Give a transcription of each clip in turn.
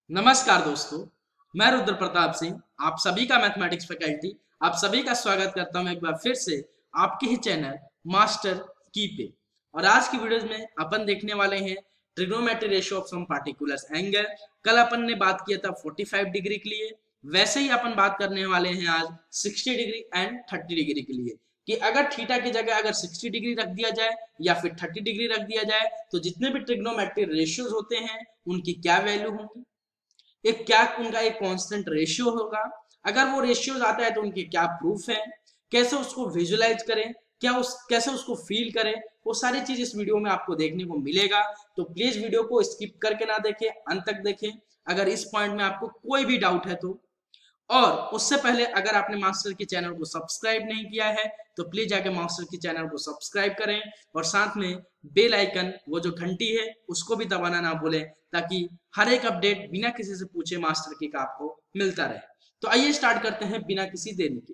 नमस्कार दोस्तों, मैं रुद्र प्रताप सिंह आप सभी का मैथमेटिक्स फैकल्टी आप सभी का स्वागत करता हूं एक बार फिर से आपके ही चैनल मास्टर की पे। और आज की वीडियोस में अपन देखने वाले हैं trigonometry ratio of some particular angle. कल अपन ने बात किया था 45 डिग्री के लिए, वैसे ही अपन बात करने वाले हैं आज 60 डिग्री एंड 30 डिग्री के लिए कि अगर थीटा की जगह अगर 60 डिग्री रख दिया जाए या फिर 30 डिग्री रख दिया जाए तो जितने भी ट्रिग्नोमेट्री रेशियोज होते हैं उनकी क्या वैल्यू होंगी, एक क्या उनका एक कांस्टेंट रेशियो होगा, अगर वो रेशियोज आता है तो उनके क्या प्रूफ है, कैसे उसको विजुलाइज करें, कैसे उसको फील करें, वो सारी चीज इस वीडियो में आपको देखने को मिलेगा। तो प्लीज वीडियो को स्किप करके ना देखें, अंत तक देखें। अगर इस पॉइंट में आपको कोई भी डाउट है तो, और उससे पहले अगर आपने मास्टर के चैनल को सब्सक्राइब नहीं किया है तो प्लीज जाके मास्टर के चैनल को सब्सक्राइब करें और साथ में बेल आइकन वो जो घंटी है उसको भी दबाना ना भूलें, ताकि हर एक अपडेट बिना किसी से पूछे मास्टर की का आपको मिलता रहे। तो आइए स्टार्ट करते हैं बिना किसी देरी के।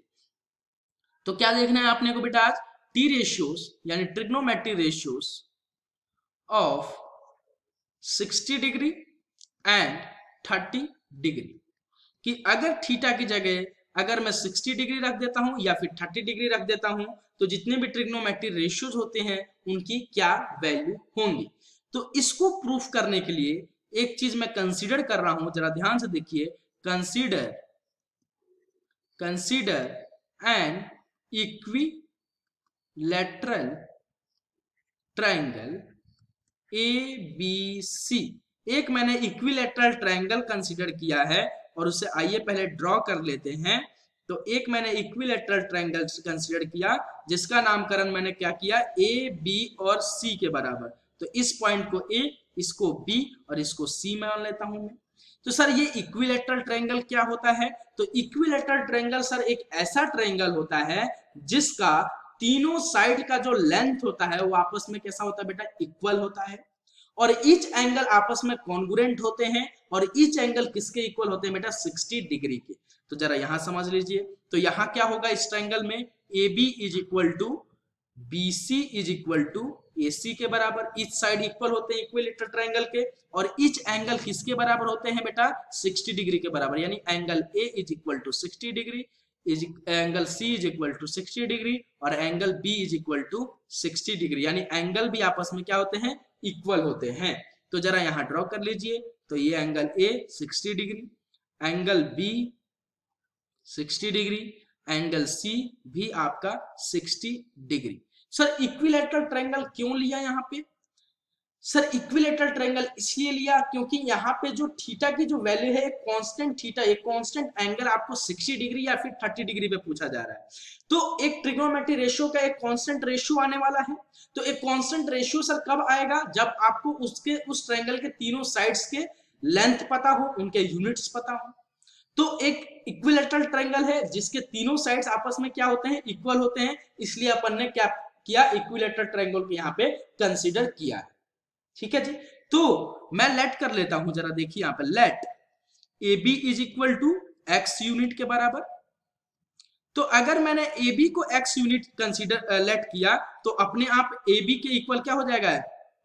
तो क्या देखना है आपने को बेटा, आज टी रेशियोज यानी trigonometry ratios of 60 degree and 30 degree कि अगर थीटा की जगह अगर मैं 60 डिग्री रख देता हूं या फिर 30 डिग्री रख देता हूं तो जितने भी ट्रिग्नोमेट्री रेशियोज होते हैं उनकी क्या वैल्यू होंगी। तो इसको प्रूफ करने के लिए एक चीज मैं कंसीडर कर रहा हूं, जरा ध्यान से देखिए। Consider consider N equilateral triangle ABC। एक मैंने इक्विलैटरल ट्रायंगल कंसीडर किया है और उसे आइए पहले ड्रॉ कर लेते हैं। तो एक मैंने इक्विलैटरल ट्रायंगल कंसीडर किया जिसका नामकरण मैंने क्या किया, ए बी और सी के बराबर। तो इस पॉइंट को ए, इसको बी और इसको सी मान लेता हूं मैं। तो सर ये इक्विलैटरल ट्रायंगल क्या होता है? तो इक्विलैटरल ट्रायंगल सर एक ऐसा ट्रायंगल होता है जिसका तीनों साइड का जो लेंथ होता है वो आपस में कैसा होता है बेटा, इक्वल होता है। और ईच एंगल आपस में कॉन्ग्रुएंट होते हैं और ईच एंगल किसके इक्वल होते हैं बेटा, 60 डिग्री के। तो जरा यहां समझ लीजिए। तो यहां क्या होगा इस ट्रायंगल में, A B is equal to B C is equal to A C के बराबर। ईच साइड इक्वल होते हैं इक्विलैटरल ट्रायंगल के, और ईच एंगल किसके बराबर होते हैं बेटा, 60 डिग्री के बराबर। यानी angle A is equal to 60 degree, angle C is equal to 60 degree और angle B is equal to 60 degree. यानी एंगल भी आपस में क्या होते हैं, इक्वल होते हैं। तो जरा यहां ड्रॉ कर लीजिए। तो ये angle A 60 degree, angle B 60 degree, angle C भी आपका 60 डिग्री। सर इक्विलैटरल ट्रायंगल क्यों लिया यहां पे? सर इक्विलैटरल ट्रायंगल इसलिए लिया क्योंकि यहाँ पे जो थीटा की जो वैल्यू है, एक कांस्टेंट थीटा, एक कांस्टेंट एंगल आपको 60 डिग्री या फिर 30 डिग्री पे पूछा जा रहा है। तो एक ट्रिग्नोमेट्री रेशियो का एक कांस्टेंट रेशियो आने वाला है। तो एक कांस्टेंट रेशियो सर कब आएगा, जब आपको उसके उस ट्रायंगल के तीनों साइड्स के लेंथ पता हो, उनके यूनिट्स पता हो। तो एक इक्विलैटरल ट्रायंगल है जिसके तीनों साइड्स आपस में क्या होते हैं, इक्वल होते हैं। इसलिए अपन ने क्या किया, इक्विलैटरल ट्रायंगल को यहाँ पे कंसीडर किया है। ठीक है जी। तो मैं लेट कर लेता हूं, जरा देखिए यहां पर let A B is equal to X unit के बराबर। तो अगर मैंने ए बी को एक्स यूनिट कंसीडर लेट किया तो अपने आप ए बी के इक्वल क्या हो जाएगा,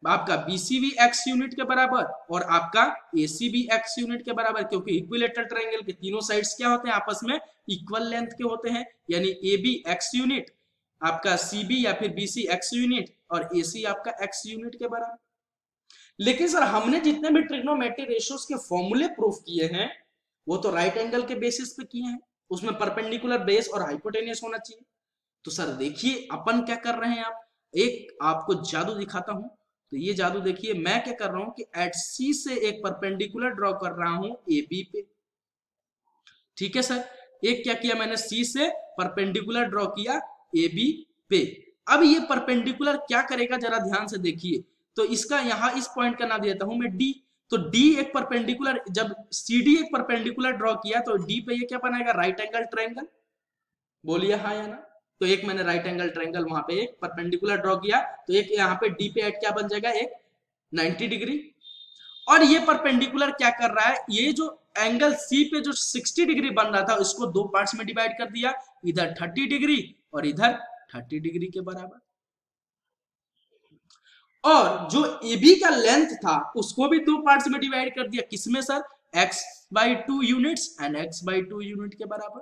आपका बी सी भी एक्स यूनिट के बराबर और आपका ए सी भी एक्स यूनिट के बराबर, क्योंकि इक्विलैटरल ट्रायंगल के तीनों साइड्स क्या होते हैं, आपस में इक्वल लेंथ के होते हैं। यानी ए बी एक्स यूनिट, आपका सी बी या फिर बी सी एक्स यूनिट और ए सी आपका एक्स यूनिट के बराबर। लेकिन सर हमने जितने भी ट्रिग्नोमेट्री रेशियोज के फॉर्मूले प्रूफ किए हैं वो तो राइट एंगल के बेसिस पे किए हैं, उसमें परपेंडिकुलर बेस और हाइपोटेनियस होना चाहिए। तो सर देखिए अपन क्या कर रहे हैं, आप एक आपको जादू दिखाता हूं। तो ये जादू देखिए, मैं क्या कर रहा हूं कि एट सी से एक परपेंडिकुलर ड्रॉ कर रहा हूं ए बी पे। ठीक है सर, एक क्या किया मैंने, सी से परपेंडिकुलर ड्रॉ किया ए बी पे। अब ये परपेंडिकुलर क्या करेगा, जरा ध्यान से देखिए। तो इसका यहां इस पॉइंट का नाम देता हूं मैं डी। तो डी एक परपेंडिकुलर, जब सी डी एक परपेंडिकुलर ड्रॉ किया तो डी पे ये क्या बनाएगा, राइट एंगल ट्रायंगल। बोलिए हाँ या ना। तो एक मैंने राइट एंगल ट्रायंगल वहां पे एक परपेंडिकुलर ड्रॉ किया, तो एक यहाँ पे डी पे एट क्या बन जाएगा, एक 90 डिग्री। और ये परपेंडिकुलर क्या कर रहा है, ये जो एंगल सी पे जो 60 डिग्री बन रहा था इसको दो पार्ट्स में डिवाइड कर दिया, इधर 30 डिग्री और इधर 30 डिग्री के बराबर। और जो AB का लेंथ था उसको भी 2 पार्ट्स में डिवाइड कर दिया, किसमें sir, x/2 units and x/2 unit के बराबर।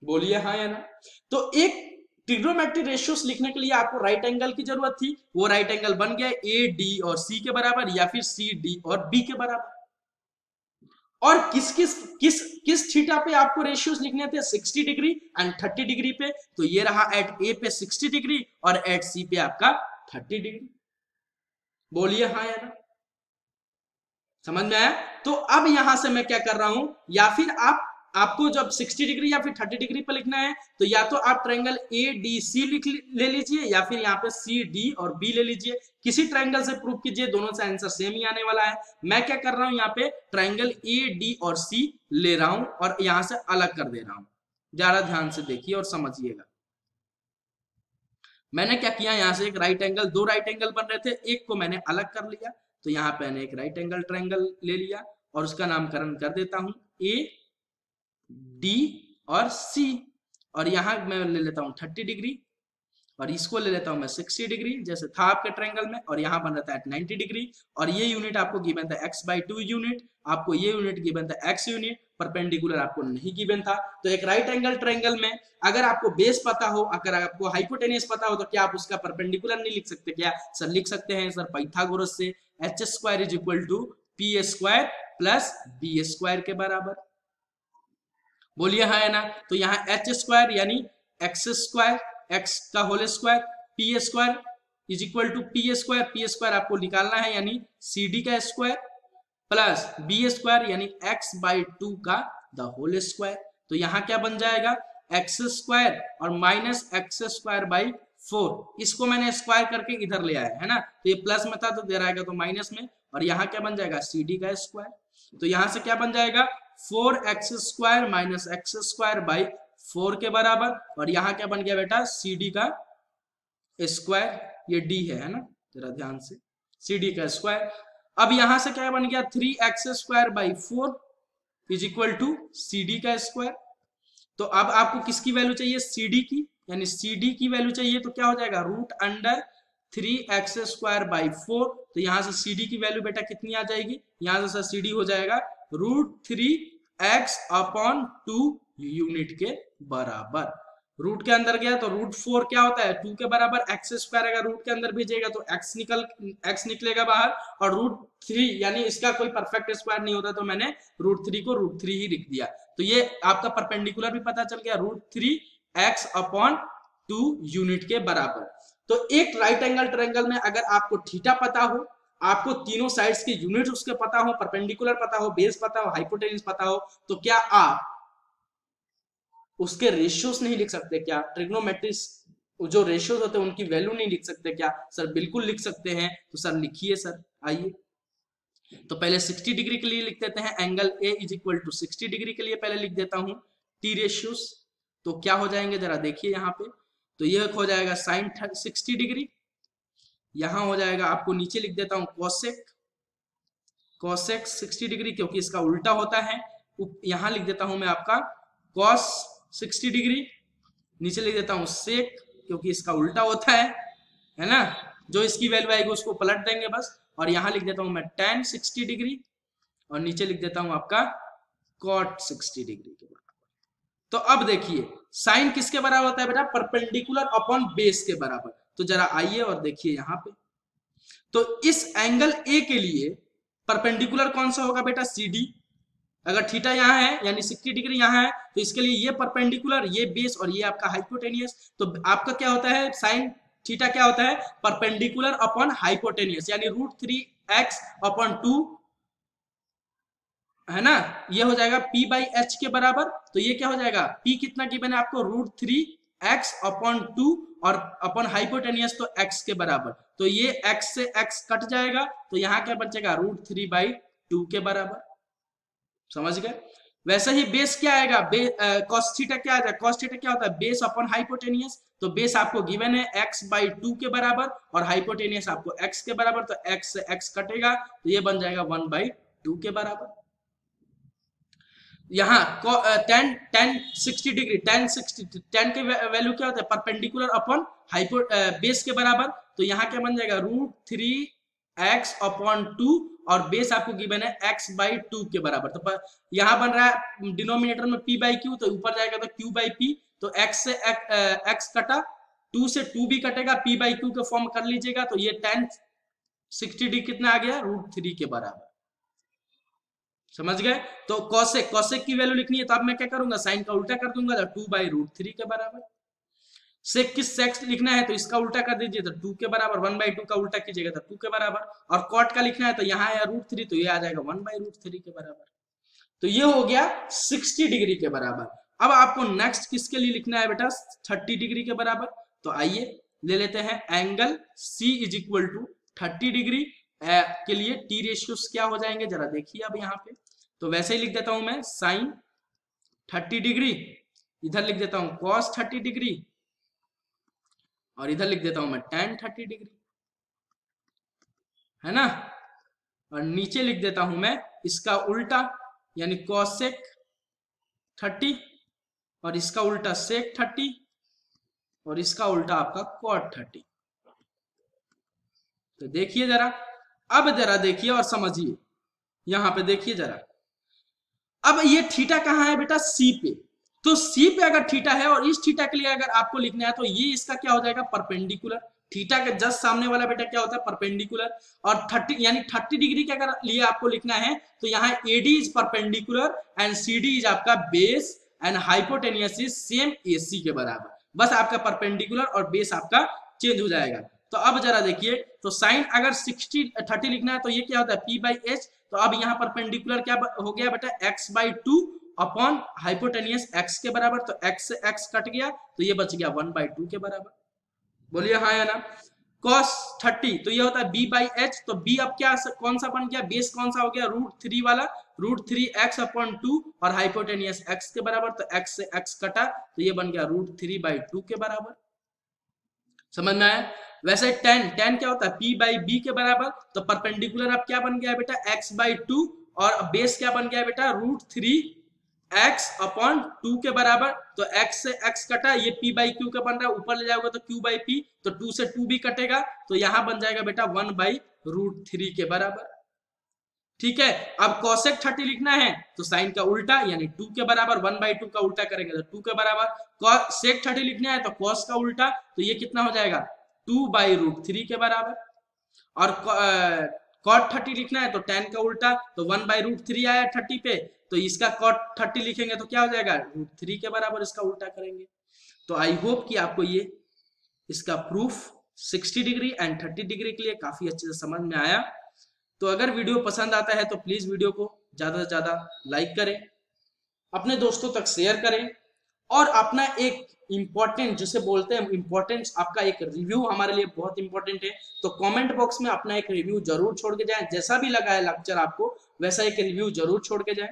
बोलिए हाँ या ना। तो एक ट्रिग्नोमेट्रिक रेशियोस लिखने के लिए आपको राइट एंगल की जरूरत थी, वो राइट एंगल बन गया AD और C के बराबर, या फिर CD और B के बराबर। और किस किस किस किस थीटा पे आपको रेशियोस लिखने थे, 60 डिग्री एंड 30 डिग्री पे। तो ये रहा एट A पे 60 डिग्री और एट C पे आपका 30 डिग्री। बोलिए हाँ या ना, समझ में आया। तो अब यहां से मैं क्या कर रहा हूं, या फिर आपको जब 60 डिग्री या फिर 30 डिग्री पर लिखना है तो या तो आप ट्रायंगल ADC ले लीजिए, या फिर यहाँ पे CD और B ले लीजिए, किसी ट्रायंगल से प्रूव कीजिए, दोनों से आंसर सेम ही आने वाला है। मैं क्या कर रहा हूं, यहाँ पे ट्रायंगल AD और C ले रहा हूं और यहां से अलग कर दे रहा हूं। ज्यादा ध्यान से देखिए और समझिएगा। मैंने क्या किया, यहां से एक राइट एंगल, दो राइट एंगल बन रहे थे, एक को मैंने अलग कर लिया। तो यहाँ पे मैंने एक राइट एंगल ट्रायंगल ले लिया और उसका नामकरण कर देता हूं AD और C, और यहां मैं ले लेता हूं 30 डिग्री और इसको ले लेता हूं मैं 60 डिग्री जैसे था आपके ट्रायंगल में, और यहां बन रहा था 90 डिग्री। और ये यूनिट आपको गिवन था x/2 यूनिट, आपको ये यूनिट गिवन था x यूनिट, परपेंडिकुलर आपको नहीं गिवन था। तो एक राइट एंगल ट्रायंगल में अगर आपको बेस पता हो, अगर आपको हाइपोटेनियस पता हो, तो क्या आप उसका परपेंडिकुलर नहीं लिख सकते क्या? सर लिख सकते हैं सर, पाइथागोरस से h² = p² प्लस b² के बराबर। बोलिए हाँ है ना। तो यहाँ h² यानी x² x का होल स्क्वायर, p² = p², आपको निकालना है यानी CD का स्क्वायर, प्लस b² यानी x/2 का द होल स्क्वायर। तो यहाँ क्या बन जाएगा, x² और माइनस x²/4, इसको मैंने स्क्वायर करके इधर ले आया है ना, तो ये प्लस में था तो दे रहेगा तो माइनस में, और यहाँ क्या बन जाएगा, CD का स्क्वायर। तो यहाँ से क्या बन जाएगा, 4x² माइनस x²/4 के बराबर, और यहाँ क्या बन गया बेटा, CD का स्क्वायर, ये D है ना, जरा ध्यान से, CD का स्क्वायर। अब यहां से क्या बन गया, 3x²/4 = CD का स्क्वायर। तो अब आपको किसकी वैल्यू चाहिए, CD की, यानी CD की वैल्यू चाहिए, तो क्या हो जाएगा, √3x²/4। तो यहां से CD की वैल्यू बेटा कितनी आ जाएगी, यहां से CD हो जाएगा √3x/2 यूनिट के बराबर। रूट के अंदर गया तो √4 क्या होता है, 2 के बराबर, x² अगर रूट के अंदर भेजेगा तो x निकलेगा बाहर, और √3 यानी इसका कोई परफेक्ट स्क्वायर नहीं होता, तो मैंने √3 को √3 ही लिख दिया। तो ये आपका परपेंडिकुलर भी पता चल गया, √3x/2 यूनिट के बराबर। तो एक राइट एंगल ट्रायंगल में अगर आपको थीटा पता हो, आपको तीनों साइड्स के यूनिट्स उसके पता हो, परपेंडिकुलर पता हो, बेस पता हो, हाइपोटेन्यूज पता हो, तो क्या आप उसके रेशियोस नहीं लिख सकते क्या? ट्रिग्नोमेट्रिक्स जो रेशियोस होते हैं उनकी वैल्यू नहीं लिख सकते क्या? सर बिल्कुल लिख सकते हैं। तो सर लिखिए सर, आइए। तो पहले 60 डिग्री के लिए लिख देते हैं, एंगल A = 60 डिग्री के लिए पहले लिख देता हूं T रेशियोस। तो क्या हो जाएंगे जरा देखिए यहाँ पे, तो यह हो जाएगा साइन 60 डिग्री, यहां हो जाएगा, आपको नीचे लिख देता हूं कोसेक 60 डिग्री, क्योंकि इसका उल्टा होता है। यहां लिख देता हूं मैं आपका कॉस 60 डिग्री, नीचे लिख देता हूं सेक, क्योंकि इसका उल्टा होता है ना, जो इसकी वैल्यू आएगी उसको पलट देंगे बस। और यहां लिख देता हूं मैं tan 60 डिग्री, और नीचे लिख देता हूं आपका cot 60 डिग्री के बराबर। तो अब देखिए साइन किसके बराबर होता है बेटा, परपेंडिकुलर अपॉन बेस के बराबर। तो जरा आइए और देखिए यहां पे, तो इस एंगल A के लिए परपेंडिकुलर कौन सा होगा बेटा, CD। अगर थीटा यहाँ है यानी 60 डिग्री यहाँ है, तो इसके लिए ये परपेंडिकुलर, ये बेस, और ये आपका हाइपोटेनियस। तो आपका क्या होता है, साइन थीटा क्या होता है, परपेंडिकुलर अपॉन हाइपोटेनियस, यानी √3x/2 है ना, ये हो जाएगा p/h के बराबर। तो ये क्या हो जाएगा, p कितना गिवन है आपको, √3x/2, और अपॉन हाइपोटेनियस तो x के बराबर। तो ये x से x कट जाएगा, तो यहाँ क्या बचेगा, √3/2 के बराबर। समझ गए। वैसे ही बेस क्या आएगा, cos थीटा क्या आ जाएगा, cos थीटा क्या होता है, बेस अपॉन हाइपोटेनियस। तो बेस आपको गिवन है x/2 के बराबर, और हाइपोटेनियस आपको x के बराबर, तो x से x कटेगा, तो ये बन जाएगा 1/2 के बराबर। यहाँ tan 60 डिग्री, tan की वैल्यू क्या होता है, परपेंडिकुलर अपॉन बेस के बराबर। तो यहाँ क्या बन जाएगा √3x/2 और बेस आपको गिवन है x/2 के बराबर। तो यहाँ बन रहा है डिनोमिनेटर में p/q, तो ऊपर जाएगा तो q/p, तो x से x कटा, 2 से 2 भी कटेगा, p/q के फॉर्म कर लीजिएगा, तो ये tan 60° कितना आ गया √3 के बराबर। समझ गए? तो कॉसेक की वैल्यू लिखनी है तो अब मैं क्या करूंगा, साइन का उल्टा कर दूंगा, तो 2/√3 के बराबर। सेक लिखना है तो इसका उल्टा कर दीजिए, तो 2 के बराबर, 1/2 का उल्टा कीजिएगा तो 2 के बराबर, और कॉट का लिखना है तो यहाँ है √3, तो ये आ जाएगा 1/√3 के बराबर। तो ये हो गया 60° के बराबर। अब आपको नेक्स्ट किसके लिए लिखना है बेटा, 30° के बराबर। तो आइए ले लेते हैं एंगल C = 30° के लिए टी रेशियोस क्या हो जाएंगे जरा देखिए। अब यहाँ पे तो वैसे ही लिख देता हूं मैं साइन 30°, इधर लिख देता हूं cos 30°, और इधर लिख देता हूं मैं tan 30°, है ना। और नीचे लिख देता हूं मैं इसका उल्टा, यानी cosec 30, और इसका उल्टा sec 30, और इसका उल्टा आपका cot 30। तो देखिए जरा, अब जरा देखिए और समझिए, यहां पे देखिए जरा। अब ये थीटा कहाँ है बेटा, सी पे। तो सी पे अगर थीटा है और इस थीटा के लिए अगर आपको लिखना है तो ये इसका क्या हो जाएगा, परपेंडिकुलर। थीटा के जस्ट सामने वाला बेटा क्या होता है, परपेंडिकुलर। और 30 यानी 30° के अगर लिए आपको लिखना है तो यहाँ AD is perpendicular and CD is आपका base and hypotenuse is same AC के बराबर। बस आपका परपेंडिकुलर और बेस आपका चेंज हो जाएगा। तो अब जरा देखिए, तो साइन अगर 30 लिखना है तो ये क्या होता है p/h। तो अब यहाँ परपेंडिकुलर क्या हो गया बेटा, x/2 अपॉन हाइपोटेनियस x के बराबर। तो x से x कट गया तो ये बच गया 1/2 के बराबर। बोलिए हाँ या ना। cos 30 तो ये होता है b/h। तो b अब क्या कौन सा बन गया, बेस कौन सा हो गया, √3 वाला, √3x/2 और हाइपोटेनियस x के बराबर। तो x से x कटा तो ये बन गया √3/2 के बराबर। समझ में आया। वैसे tan क्या होता है p/b के बराबर। तो परपेंडिकुलर अब क्या बन गया बेटा, x/2 और बेस क्या बन गया बेटा, √3x/2 के बराबर। तो x से x कटा, ये p/q का बन रहा है, ऊपर ले जाओगे तो q/p, तो 2 से 2 भी कटेगा, तो यहां बन जाएगा बेटा 1/√3 के बराबर। ठीक है। अब cosec 30 लिखना है तो साइन का उल्टा यानी 2 के बराबर, 1/2 का उल्टा करेंगे तो 2 के बराबर। sec 30 लिखना है तो cos का उल्टा, तो ये कितना हो जाएगा 2/√3 के बराबर। और cot 30 लिखना है तो tan का उल्टा, तो 1/√3 आया 30 पे, तो इसका cot 30 लिखेंगे तो क्या हो जाएगा √3 के बराबर, इसका उल्टा करेंगे। तो आई होप कि आपको ये इसका प्रूफ 60° एंड 30° के लिए काफी अच्छे से समझ में आया। तो अगर वीडियो पसंद आता है तो प्लीज वीडियो को ज्यादा से ज्यादा लाइक करें, अपने दोस्तों तक शेयर करें, और अपना एक इंपॉर्टेंट जिसे बोलते हैं इंपॉर्टेंस, आपका एक रिव्यू हमारे लिए बहुत इंपॉर्टेंट है। तो कमेंट बॉक्स में अपना एक रिव्यू जरूर छोड़ के जाएं, जैसा भी लगा है लेक्चर आपको वैसा एक रिव्यू जरूर छोड़ के जाएं।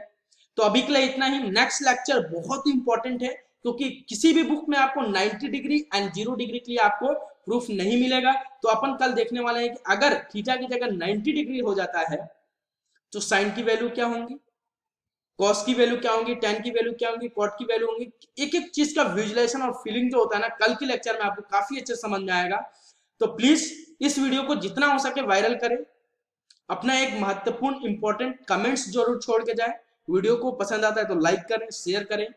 तो अभी के लिए इतना ही। नेक्स्ट लेक्चर बहुत इंपॉर्टेंट है क्योंकि किसी भी बुक में आपको 90° एंड 0° के लिए आपको प्रूफ नहीं मिलेगा। तो अपन कल देखने वाले हैं कि अगर थीटा की जगह 90° हो जाता है तो साइन की वैल्यू क्या होंगी, कॉस की वैल्यू क्या होंगी, tan की वैल्यू क्या होंगी, कॉट की वैल्यू होंगी। एक एक चीज का विजुअलाइजेशन और फीलिंग जो होता है ना, कल के लेक्चर में आपको काफी अच्छे समझ में आएगा। तो प्लीज इस वीडियो को जितना हो सके वायरल करें, अपना एक महत्वपूर्ण इंपॉर्टेंट कमेंट्स जरूर छोड़ के जाए। वीडियो को पसंद आता है तो लाइक करें, शेयर करें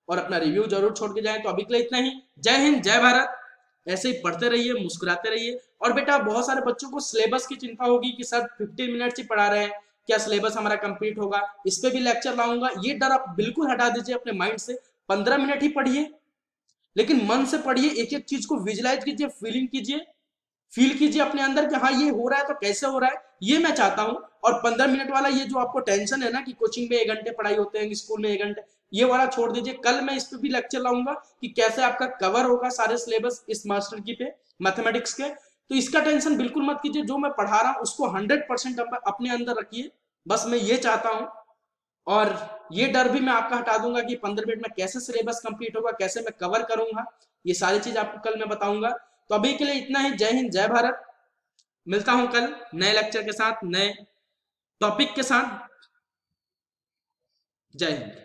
और अपना रिव्यू जरूर छोड़ के जाएं। तो अभी के लिए इतना ही। जय हिंद, जय भारत। ऐसे ही पढ़ते रहिए, मुस्कुराते रहिए। और बेटा बहुत सारे बच्चों को सिलेबस की चिंता होगी कि सर 15 मिनट्स ही पढ़ा रहे हैं, क्या सिलेबस हमारा कंप्लीट होगा, इस पे भी लेक्चर लाऊंगा। ये डर आप बिल्कुल हटा दीजिए अपने माइंड से। 15 मिनट ही पढ़िए, लेकिन मन से पढ़िए, एक एक चीज को विजुलाइज कीजिए, फीलिंग कीजिए, फील कीजिए अपने अंदर कि हाँ ये हो रहा है तो कैसे हो रहा है, ये मैं चाहता हूं। और 15 मिनट वाला ये जो आपको टेंशन है ना कि कोचिंग में 1 घंटे पढ़ाई होते हैं, स्कूल में 1 घंटे, ये वाला छोड़ दीजिए। कल मैं इस पे भी लेक्चर लाऊंगा कि कैसे आपका कवर होगा सारे सिलेबस इस मास्टर की पे मैथमेटिक्स के। तो इसका टेंशन बिल्कुल मत कीजिए, जो मैं पढ़ा रहा हूं उसको 100% अपने अंदर रखिए, बस मैं ये चाहता हूं। और ये डर भी मैं आपका हटा दूंगा कि 15 मिनट में कैसे सिलेबस कंप्लीट होगा, कैसे मैं कवर करूंगा, ये सारी चीज आपको कल मैं बताऊंगा। तो अभी के लिए इतना ही। जय हिंद, जय भारत। मिलता हूं कल नए लेक्चर के साथ, नए टॉपिक के साथ। जय हिंद।